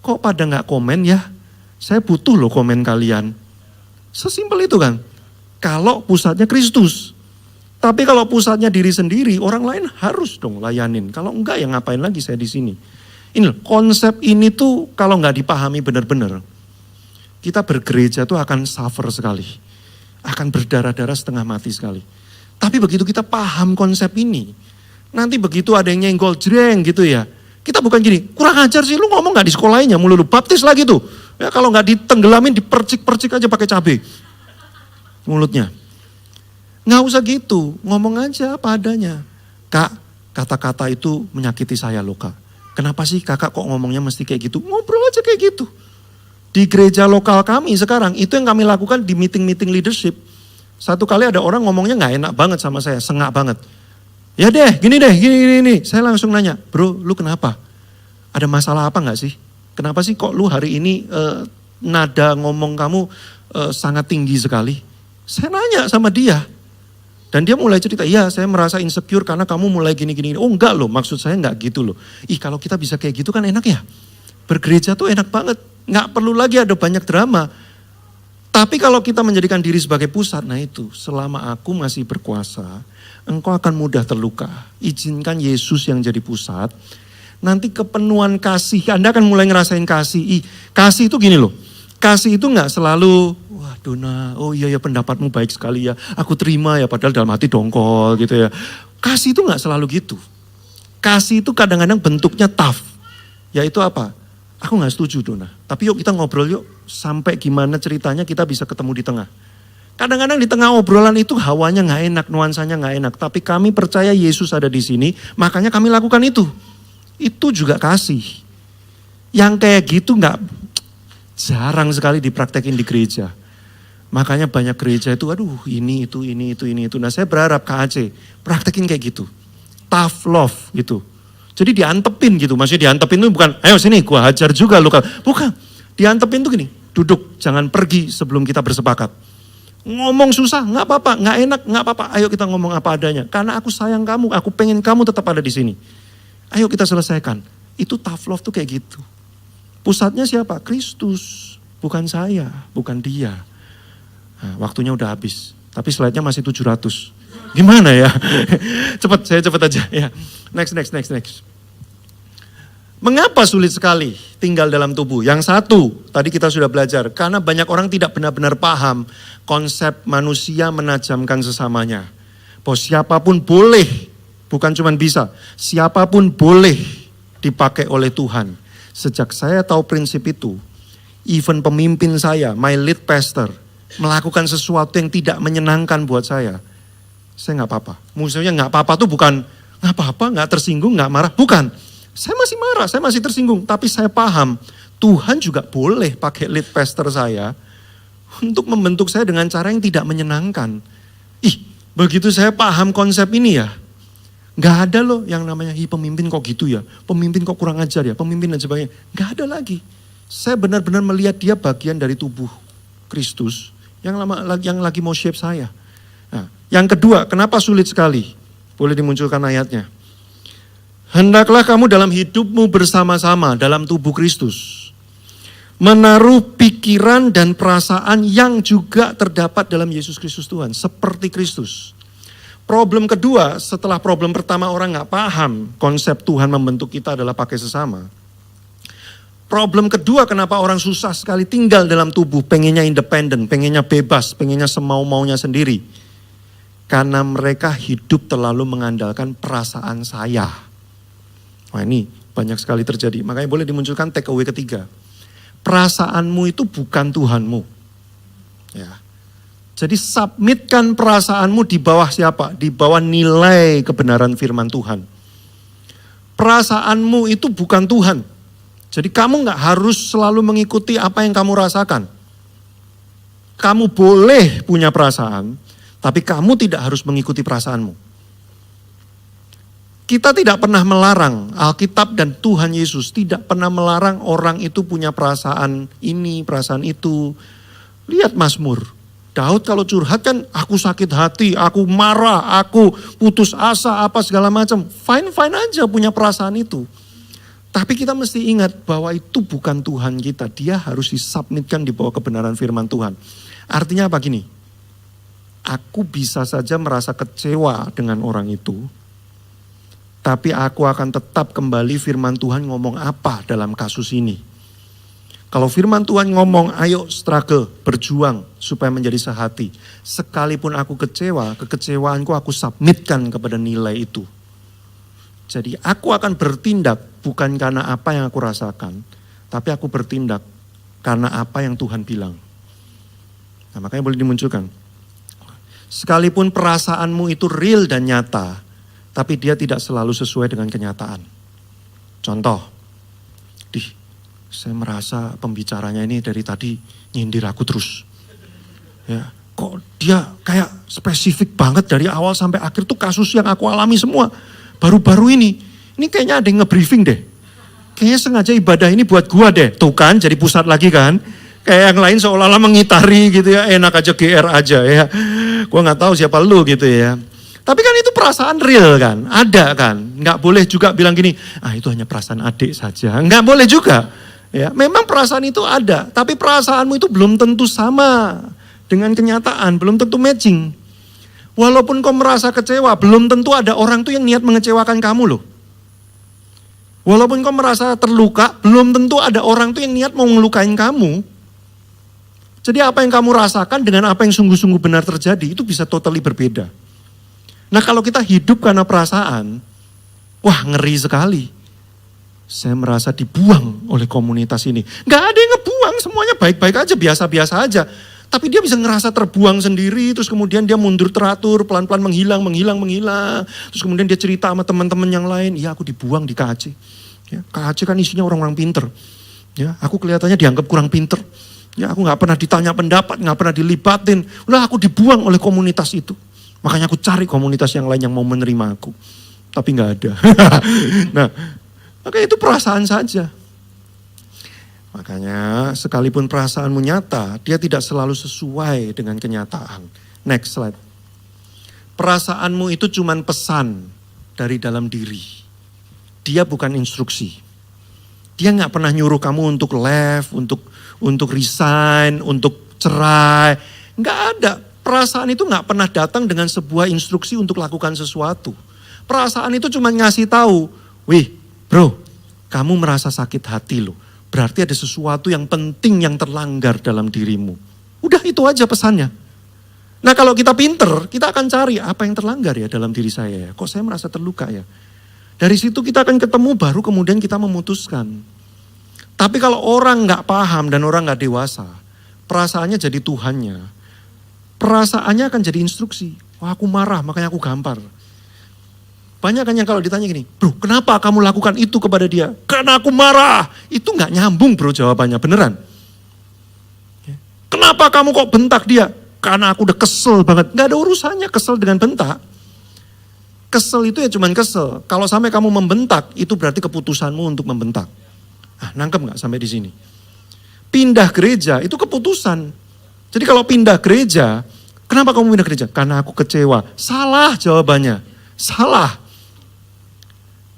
kok pada gak komen ya? Saya butuh loh komen kalian. Sesimpel itu kan. Kalau pusatnya Kristus. Tapi kalau pusatnya diri sendiri, orang lain harus dong layanin. Kalau enggak ya ngapain lagi saya di sini. Ini loh, konsep ini tuh kalau gak dipahami benar-benar, kita bergereja tuh akan suffer sekali. Akan berdarah-darah setengah mati sekali. Tapi begitu kita paham konsep ini, nanti begitu ada yang nyenggol jreng gitu ya, kita bukan gini, kurang ajar sih lu ngomong gak di sekolahinnya, mulu lu baptis lagi tuh. Ya kalau gak ditenggelamin dipercik-percik aja pakai cabai mulutnya. Gak usah gitu, ngomong aja apa adanya. Kak, kata-kata itu menyakiti saya loh kak. Kenapa sih kakak kok ngomongnya mesti kayak gitu? Ngobrol aja kayak gitu. Di gereja lokal kami sekarang, itu yang kami lakukan di meeting-meeting leadership. Satu kali ada orang ngomongnya gak enak banget sama saya, sengak banget. Ya deh, gini. Saya langsung nanya, bro lu kenapa? Ada masalah apa gak sih? Kenapa sih kok lu hari ini nada ngomong kamu sangat tinggi sekali? Saya nanya sama dia. Dan dia mulai cerita, iya saya merasa insecure karena kamu mulai gini. Oh enggak loh, maksud saya enggak gitu loh. Ih kalau kita bisa kayak gitu kan enak ya. Bergereja tuh enak banget, nggak perlu lagi ada banyak drama. Tapi kalau kita menjadikan diri sebagai pusat, nah itu selama aku masih berkuasa, engkau akan mudah terluka. Izinkan Yesus yang jadi pusat, nanti kepenuhan kasih, Anda akan mulai ngerasain kasih. Kasih itu gini loh, kasih itu nggak selalu, wah Dona, oh iya ya pendapatmu baik sekali ya, aku terima ya padahal dalam hati dongkol gitu ya. Kasih itu nggak selalu gitu. Kasih itu kadang-kadang bentuknya tough, yaitu apa? Aku gak setuju Dona, tapi yuk kita ngobrol yuk sampai gimana ceritanya kita bisa ketemu di tengah. Kadang-kadang di tengah obrolan itu hawanya gak enak, nuansanya gak enak. Tapi kami percaya Yesus ada di sini, makanya kami lakukan itu. Itu juga kasih. Yang kayak gitu jarang sekali dipraktekin di gereja. Makanya banyak gereja itu, aduh ini itu. Nah saya berharap KAC praktekin kayak gitu. Tough love gitu. Jadi diantepin gitu, maksudnya diantepin itu bukan, ayo sini gua hajar juga lu. Bukan, diantepin tuh gini, duduk, jangan pergi sebelum kita bersepakat. Ngomong susah, gak apa-apa, gak enak, gak apa-apa, ayo kita ngomong apa adanya. Karena aku sayang kamu, aku pengen kamu tetap ada di sini. Ayo kita selesaikan. Itu tough love tuh kayak gitu. Pusatnya siapa? Kristus, bukan saya, bukan dia. Nah, waktunya udah habis, tapi slide-nya masih 700. Gimana ya? Saya cepet aja ya. Next. Mengapa sulit sekali tinggal dalam tubuh? Yang satu, tadi kita sudah belajar. Karena banyak orang tidak benar-benar paham konsep manusia menajamkan sesamanya. Bahwa siapapun boleh, bukan cuma bisa, siapapun boleh dipakai oleh Tuhan. Sejak saya tahu prinsip itu, even pemimpin saya, my lead pastor, melakukan sesuatu yang tidak menyenangkan buat saya nggak apa-apa. Maksudnya nggak apa-apa tuh bukan nggak apa-apa, nggak tersinggung, nggak marah. Bukan. Saya masih marah, saya masih tersinggung. Tapi saya paham Tuhan juga boleh pakai lead pastor saya untuk membentuk saya dengan cara yang tidak menyenangkan. Begitu saya paham konsep ini ya, nggak ada loh yang namanya pemimpin kok gitu ya, pemimpin kok kurang ajar ya, pemimpin dan sebagainya. Nggak ada lagi. Saya benar-benar melihat dia bagian dari tubuh Kristus yang lagi mau shape saya. Nah, yang kedua, kenapa sulit sekali? Boleh dimunculkan ayatnya. Hendaklah kamu dalam hidupmu bersama-sama dalam tubuh Kristus. Menaruh pikiran dan perasaan yang juga terdapat dalam Yesus Kristus Tuhan. Seperti Kristus. Problem kedua, setelah problem pertama orang gak paham konsep Tuhan membentuk kita adalah pakai sesama. Problem kedua kenapa orang susah sekali tinggal dalam tubuh, pengennya independen, pengennya bebas, pengennya semau-maunya sendiri. Karena mereka hidup terlalu mengandalkan perasaan saya. Wah ini banyak sekali terjadi. Makanya boleh dimunculkan take away ketiga. Perasaanmu itu bukan Tuhanmu. Ya. Jadi submitkan perasaanmu di bawah siapa? Di bawah nilai kebenaran firman Tuhan. Perasaanmu itu bukan Tuhan. Jadi kamu gak harus selalu mengikuti apa yang kamu rasakan. Kamu boleh punya perasaan, tapi kamu tidak harus mengikuti perasaanmu. Kita tidak pernah melarang, Alkitab dan Tuhan Yesus tidak pernah melarang orang itu punya perasaan ini, perasaan itu. Lihat Mazmur, Daud kalau curhat kan aku sakit hati, aku marah, aku putus asa, apa segala macam. Fine aja punya perasaan itu. Tapi kita mesti ingat bahwa itu bukan Tuhan kita, dia harus disubmitkan di bawah kebenaran firman Tuhan. Artinya apa gini? Aku bisa saja merasa kecewa dengan orang itu, tapi aku akan tetap kembali firman Tuhan ngomong apa dalam kasus ini. Kalau firman Tuhan ngomong, ayo struggle, berjuang supaya menjadi sehati. Sekalipun aku kecewa, kekecewaanku aku submitkan kepada nilai itu. Jadi aku akan bertindak bukan karena apa yang aku rasakan, tapi aku bertindak karena apa yang Tuhan bilang. Nah makanya boleh dimunculkan. Sekalipun perasaanmu itu real dan nyata, tapi dia tidak selalu sesuai dengan kenyataan. Contoh, saya merasa pembicaranya ini dari tadi nyindir aku terus. Ya, kok dia kayak spesifik banget dari awal sampai akhir tuh kasus yang aku alami semua. Baru-baru ini kayaknya ada yang nge-briefing deh. Kayaknya sengaja ibadah ini buat gua deh. Tuh kan jadi pusat lagi kan. Kayak yang lain seolah-olah mengitari gitu ya, enak aja GR aja ya. Gua gak tahu siapa lu gitu ya. Tapi kan itu perasaan real kan, ada kan. Nggak boleh juga bilang gini, itu hanya perasaan adik saja. Nggak boleh juga. Ya, memang perasaan itu ada, tapi perasaanmu itu belum tentu sama dengan kenyataan, belum tentu matching. Walaupun kau merasa kecewa, belum tentu ada orang tuh yang niat mengecewakan kamu loh. Walaupun kau merasa terluka, belum tentu ada orang tuh yang niat mau ngelukain kamu. Jadi apa yang kamu rasakan dengan apa yang sungguh-sungguh benar terjadi, itu bisa totally berbeda. Nah kalau kita hidup karena perasaan, wah ngeri sekali. Saya merasa dibuang oleh komunitas ini. Gak ada yang ngebuang, semuanya baik-baik aja, biasa-biasa aja. Tapi dia bisa ngerasa terbuang sendiri, terus kemudian dia mundur teratur, pelan-pelan menghilang. Terus kemudian dia cerita sama teman-teman yang lain, iya aku dibuang di KAC. Ya, KAC kan isinya orang-orang pinter. Ya, aku kelihatannya dianggap kurang pinter. Ya, aku gak pernah ditanya pendapat, gak pernah dilibatin. Udah aku dibuang oleh komunitas itu. Makanya aku cari komunitas yang lain yang mau menerima aku. Tapi gak ada. Nah, makanya itu perasaan saja. Makanya sekalipun perasaanmu nyata, dia tidak selalu sesuai dengan kenyataan. Next slide. Perasaanmu itu cuma pesan dari dalam diri. Dia bukan instruksi. Dia gak pernah nyuruh kamu untuk leave, untuk resign, untuk cerai. Gak ada. Perasaan itu gak pernah datang dengan sebuah instruksi untuk lakukan sesuatu. Perasaan itu cuma ngasih tahu, wih bro, kamu merasa sakit hati loh. Berarti ada sesuatu yang penting yang terlanggar dalam dirimu. Udah itu aja pesannya. Nah kalau kita pinter, kita akan cari apa yang terlanggar ya dalam diri saya ya. Kok saya merasa terluka ya. Dari situ kita akan ketemu baru kemudian kita memutuskan. Tapi kalau orang gak paham dan orang gak dewasa, perasaannya jadi Tuhannya. Perasaannya akan jadi instruksi. Wah aku marah makanya aku gampar. Banyak kan yang kalau ditanya gini, bro kenapa kamu lakukan itu kepada dia? Karena aku marah. Itu gak nyambung bro jawabannya, beneran. Kenapa kamu kok bentak dia? Karena aku udah kesel banget. Gak ada urusannya kesel dengan bentak. Kesel itu ya cuman kesel. Kalau sampai kamu membentak, itu berarti keputusanmu untuk membentak. Nangkep gak sampai di sini? Pindah gereja itu keputusan. Jadi kalau pindah gereja, kenapa kamu pindah gereja? Karena aku kecewa. Salah jawabannya. Salah.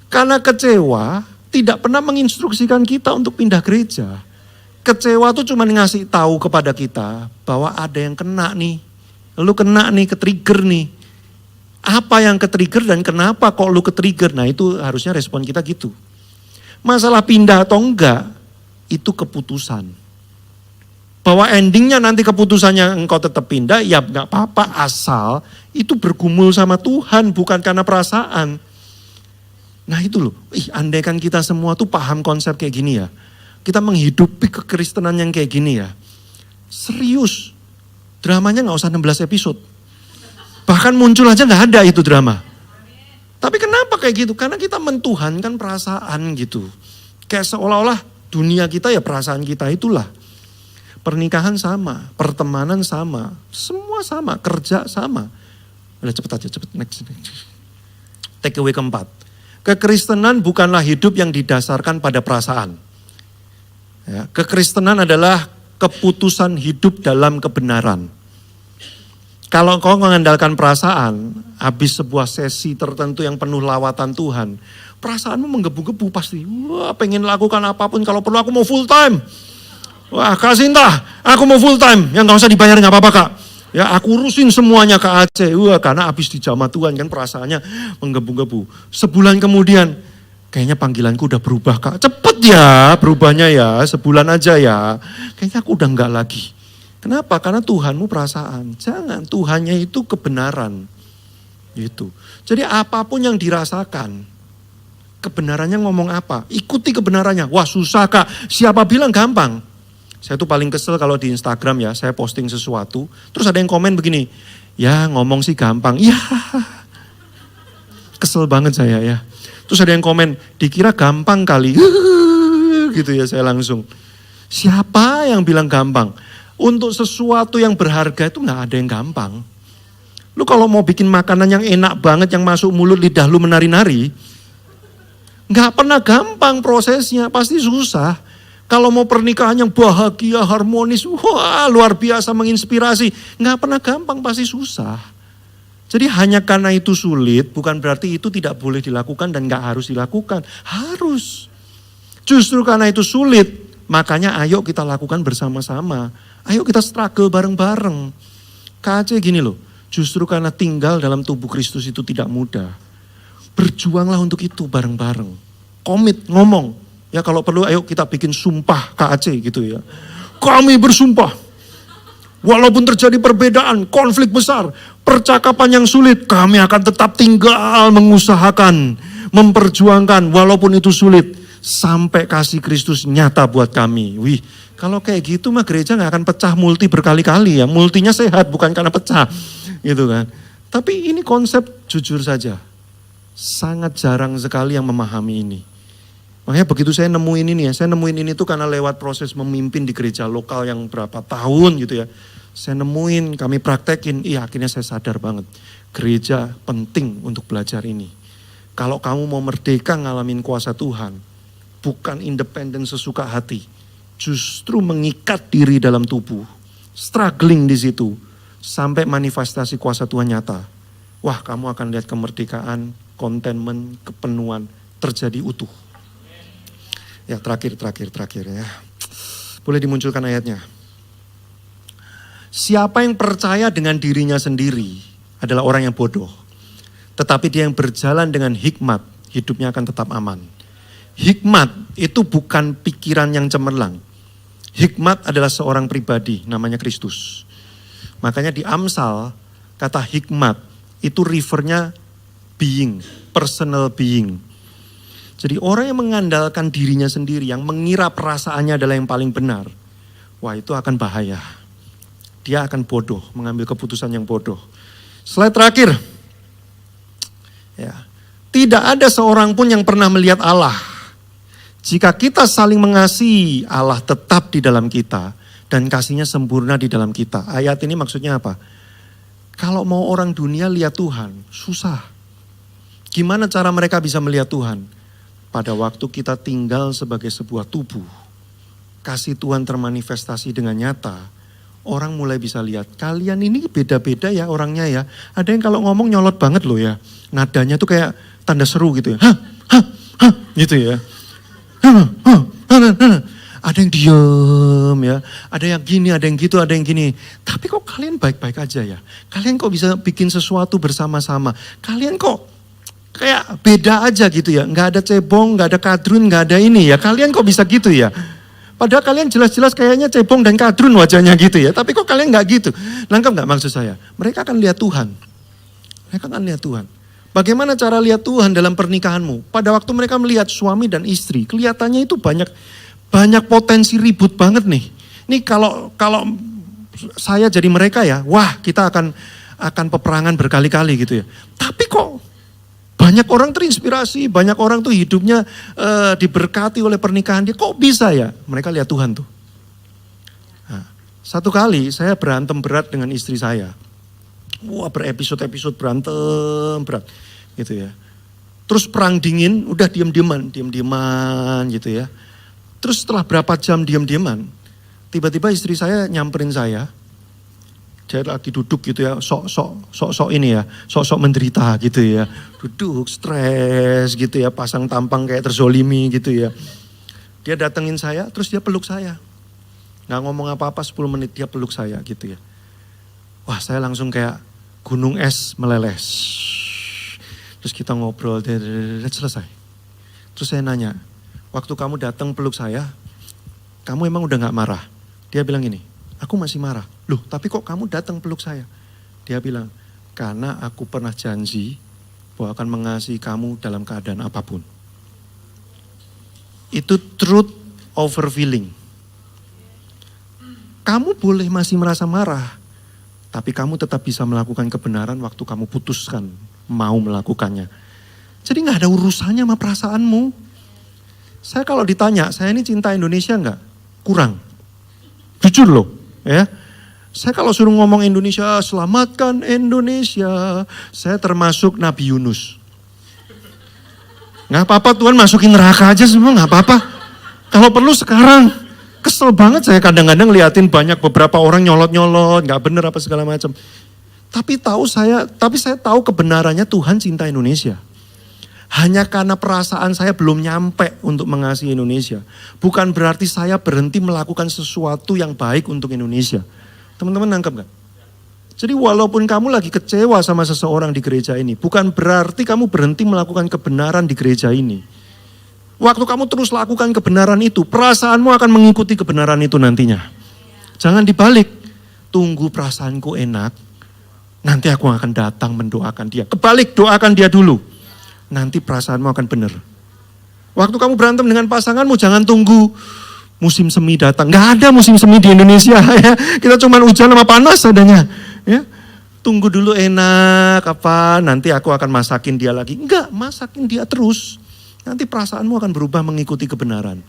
Karena kecewa tidak pernah menginstruksikan kita untuk pindah gereja. Kecewa tuh cuma ngasih tahu kepada kita bahwa ada yang kena nih. Lu kena nih, ke-trigger nih. Apa yang ke-trigger dan kenapa kok lu ke-trigger? Nah itu harusnya respon kita gitu. Masalah pindah atau enggak, itu keputusan. Bahwa endingnya nanti keputusannya engkau tetap pindah, ya gak apa-apa asal itu bergumul sama Tuhan, bukan karena perasaan. Nah itu loh, andaikan kita semua tuh paham konsep kayak gini ya. Kita menghidupi kekristenan yang kayak gini ya. Serius, dramanya gak usah 16 episode. Bahkan muncul aja gak ada itu drama. Tapi kenapa kayak gitu? Karena kita mentuhankan perasaan gitu. Kayak seolah-olah dunia kita ya perasaan kita itulah. Pernikahan sama, pertemanan sama, semua sama, kerja sama. Udah cepet aja, next. Take away keempat. Kekristenan bukanlah hidup yang didasarkan pada perasaan. Ya, kekristenan adalah keputusan hidup dalam kebenaran. Kalau kau mengandalkan perasaan, habis sebuah sesi tertentu yang penuh lawatan Tuhan, perasaanmu menggebu-gebu pasti. Wah, pengen lakukan apapun, kalau perlu aku mau full time. Wah, Kak Sinta, aku mau full time, yang gak usah dibayar gak apa-apa Kak. Ya, aku urusin semuanya ke Aceh. Wah, karena habis dijamah Tuhan kan perasaannya menggebu-gebu. Sebulan kemudian, kayaknya panggilanku udah berubah Kak. Cepet ya berubahnya ya, sebulan aja ya. Kayaknya aku udah enggak lagi. Kenapa? Karena Tuhanmu perasaan. Jangan, Tuhannya itu kebenaran. Gitu. Jadi apapun yang dirasakan, kebenarannya ngomong apa? Ikuti kebenarannya. Wah susah Kak, siapa bilang gampang? Saya tuh paling kesel kalau di Instagram ya, saya posting sesuatu, terus ada yang komen begini, ya ngomong sih gampang, ya kesel banget saya ya. Terus ada yang komen, dikira gampang kali, gitu ya saya langsung. Siapa yang bilang gampang? Untuk sesuatu yang berharga itu nggak ada yang gampang. Lu kalau mau bikin makanan yang enak banget, yang masuk mulut lidah lu menari-nari, nggak pernah gampang prosesnya, pasti susah. Kalau mau pernikahan yang bahagia, harmonis, wah luar biasa menginspirasi, nggak pernah gampang, pasti susah. Jadi hanya karena itu sulit, bukan berarti itu tidak boleh dilakukan dan nggak harus dilakukan. Harus. Justru karena itu sulit, makanya ayo kita lakukan bersama-sama. Ayo kita struggle bareng-bareng. KAC gini loh. Justru karena tinggal dalam tubuh Kristus itu tidak mudah. Berjuanglah untuk itu bareng-bareng. Komit, ngomong. Ya kalau perlu ayo kita bikin sumpah KAC gitu ya. Kami bersumpah. Walaupun terjadi perbedaan, konflik besar, percakapan yang sulit, kami akan tetap tinggal mengusahakan, memperjuangkan walaupun itu sulit. Sampai kasih Kristus nyata buat kami. Wih, kalau kayak gitu mah gereja gak akan pecah multi berkali-kali ya. Multinya sehat bukan karena pecah. Gitu kan. Tapi ini konsep jujur saja. Sangat jarang sekali yang memahami ini. Makanya begitu saya nemuin ini ya. Saya nemuin ini tuh karena lewat proses memimpin di gereja lokal yang berapa tahun gitu ya. Saya nemuin, kami praktekin. Iya akhirnya saya sadar banget. Gereja penting untuk belajar ini. Kalau kamu mau merdeka ngalamin kuasa Tuhan. Bukan independen sesuka hati. Justru mengikat diri dalam tubuh. Struggling di situ. Sampai manifestasi kuasa Tuhan nyata. Wah kamu akan lihat kemerdekaan, contentment, kepenuhan terjadi utuh. Ya terakhir ya. Boleh dimunculkan ayatnya. Siapa yang percaya dengan dirinya sendiri adalah orang yang bodoh. Tetapi dia yang berjalan dengan hikmat, hidupnya akan tetap aman. Hikmat itu bukan pikiran yang cemerlang. Hikmat adalah seorang pribadi, namanya Kristus. Makanya di Amsal, kata hikmat itu refernya being, personal being. Jadi orang yang mengandalkan dirinya sendiri, yang mengira perasaannya adalah yang paling benar, wah itu akan bahaya. Dia akan bodoh, mengambil keputusan yang bodoh. Slide terakhir. Ya. Tidak ada seorang pun yang pernah melihat Allah. Jika kita saling mengasihi, Allah tetap di dalam kita. Dan kasihnya sempurna di dalam kita. Ayat ini maksudnya apa? Kalau mau orang dunia lihat Tuhan, susah. Gimana cara mereka bisa melihat Tuhan? Pada waktu kita tinggal sebagai sebuah tubuh, kasih Tuhan termanifestasi dengan nyata, orang mulai bisa lihat, kalian ini beda-beda ya orangnya ya. Ada yang kalau ngomong nyolot banget loh ya. Nadanya tuh kayak tanda seru gitu ya. Hah, gitu ya. Ada yang diem ya, ada yang gini, ada yang gitu, ada yang gini. Tapi kok kalian baik-baik aja ya? Kalian kok bisa bikin sesuatu bersama-sama? Kalian kok kayak beda aja gitu ya? Nggak ada cebong, nggak ada kadrun, nggak ada ini ya? Kalian kok bisa gitu ya? Padahal kalian jelas-jelas kayaknya cebong dan kadrun wajahnya gitu ya. Tapi kok kalian nggak gitu? Nangkep nggak maksud saya? Mereka akan lihat Tuhan. Mereka akan lihat Tuhan. Bagaimana cara lihat Tuhan dalam pernikahanmu? Pada waktu mereka melihat suami dan istri, kelihatannya itu banyak potensi ribut banget nih. Ini kalau saya jadi mereka ya, wah kita akan peperangan berkali-kali gitu ya. Tapi kok banyak orang terinspirasi, banyak orang tuh hidupnya diberkati oleh pernikahan dia. Kok bisa ya? Mereka lihat Tuhan tuh. Nah, satu kali saya berantem berat dengan istri saya. Wah berepisode-episode berantem berat gitu ya. Terus perang dingin udah diam-diaman gitu ya. Terus setelah berapa jam diam-diaman, tiba-tiba istri saya nyamperin saya. Dia lagi duduk gitu ya, sok ini ya, sok menderita gitu ya. Duduk stres gitu ya, pasang tampang kayak terzolimi gitu ya. Dia datengin saya, terus dia peluk saya. Nggak ngomong apa-apa 10 menit dia peluk saya gitu ya. Wah saya langsung kayak gunung es meleleh. Terus kita ngobrol, selesai. Terus saya nanya, waktu kamu datang peluk saya, kamu emang udah gak marah? Dia bilang gini, aku masih marah. Loh tapi kok kamu datang peluk saya? Dia bilang, karena aku pernah janji bahwa akan mengasihi kamu dalam keadaan apapun. Itu truth over feeling. Kamu boleh masih merasa marah, tapi kamu tetap bisa melakukan kebenaran waktu kamu putuskan mau melakukannya. Jadi gak ada urusannya sama perasaanmu. Saya kalau ditanya, saya ini cinta Indonesia enggak? Kurang. Jujur loh. Ya. Saya kalau suruh ngomong Indonesia, selamatkan Indonesia, saya termasuk Nabi Yunus. Nggak apa-apa Tuhan, masukin neraka aja semua, nggak apa-apa. Kalau perlu sekarang, kesel banget saya kadang-kadang liatin banyak beberapa orang nyolot-nyolot, nggak bener apa segala macam. Tapi saya tahu kebenarannya Tuhan cinta Indonesia. Hanya karena perasaan saya belum nyampe untuk mengasihi Indonesia. Bukan berarti saya berhenti melakukan sesuatu yang baik untuk Indonesia. Teman-teman nangkep gak? Jadi walaupun kamu lagi kecewa sama seseorang di gereja ini, bukan berarti kamu berhenti melakukan kebenaran di gereja ini. Waktu kamu terus lakukan kebenaran itu, perasaanmu akan mengikuti kebenaran itu nantinya. Jangan dibalik, tunggu perasaanku enak, nanti aku akan datang mendoakan dia. Kebalik, doakan dia dulu. Nanti perasaanmu akan benar. Waktu kamu berantem dengan pasanganmu, jangan tunggu musim semi datang. Gak ada musim semi di Indonesia. Ya. Kita cuma hujan sama panas adanya. Ya. Tunggu dulu enak, nanti aku akan masakin dia lagi. Enggak, masakin dia terus. Nanti perasaanmu akan berubah mengikuti kebenaran.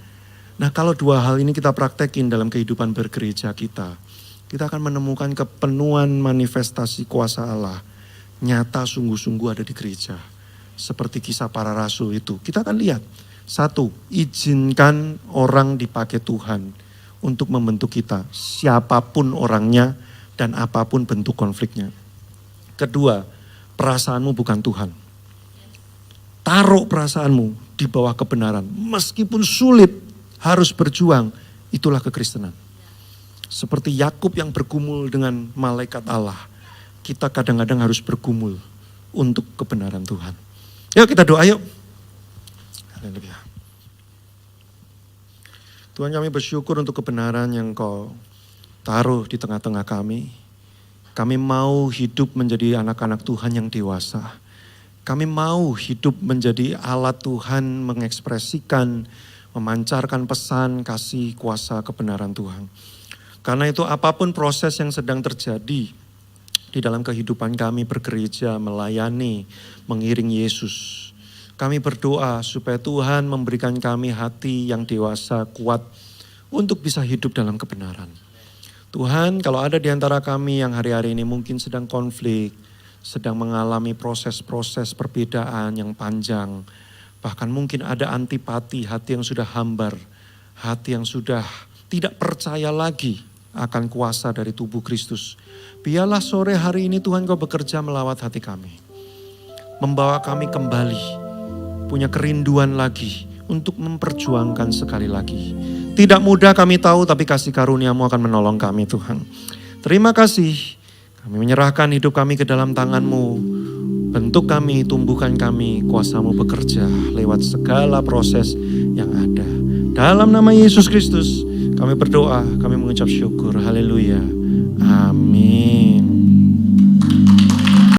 Nah kalau dua hal ini kita praktekin dalam kehidupan bergereja kita akan menemukan kepenuhan manifestasi kuasa Allah. Nyata sungguh-sungguh ada di gereja. Seperti kisah para rasul itu. Kita akan lihat. Satu, izinkan orang dipakai Tuhan untuk membentuk kita. Siapapun orangnya dan apapun bentuk konfliknya. Kedua, perasaanmu bukan Tuhan. Taruh perasaanmu di bawah kebenaran. Meskipun sulit, harus berjuang. Itulah kekristenan. Seperti Yakub yang bergumul dengan malaikat Allah. Kita kadang-kadang harus bergumul untuk kebenaran Tuhan. Yuk kita doa yuk. Haleluya. Tuhan kami bersyukur untuk kebenaran yang Kau taruh di tengah-tengah kami. Kami mau hidup menjadi anak-anak Tuhan yang dewasa. Kami mau hidup menjadi alat Tuhan mengekspresikan, memancarkan pesan, kasih, kuasa, kebenaran Tuhan. Karena itu apapun proses yang sedang terjadi di dalam kehidupan kami bergereja, melayani, mengiring Yesus. Kami berdoa supaya Tuhan memberikan kami hati yang dewasa, kuat untuk bisa hidup dalam kebenaran. Tuhan, kalau ada di antara kami yang hari-hari ini mungkin sedang konflik, sedang mengalami proses-proses perbedaan yang panjang, bahkan mungkin ada antipati, hati yang sudah hambar, hati yang sudah tidak percaya lagi akan kuasa dari tubuh Kristus. Biarlah sore hari ini Tuhan Kau bekerja melawat hati kami. Membawa kami kembali, punya kerinduan lagi untuk memperjuangkan sekali lagi. Tidak mudah kami tahu, tapi kasih karunia-Mu akan menolong kami Tuhan. Terima kasih, kami menyerahkan hidup kami ke dalam tangan-Mu. Bentuk kami, tumbuhkan kami, kuasa-Mu bekerja lewat segala proses yang ada. Dalam nama Yesus Kristus, kami berdoa, kami mengucap syukur. Haleluya.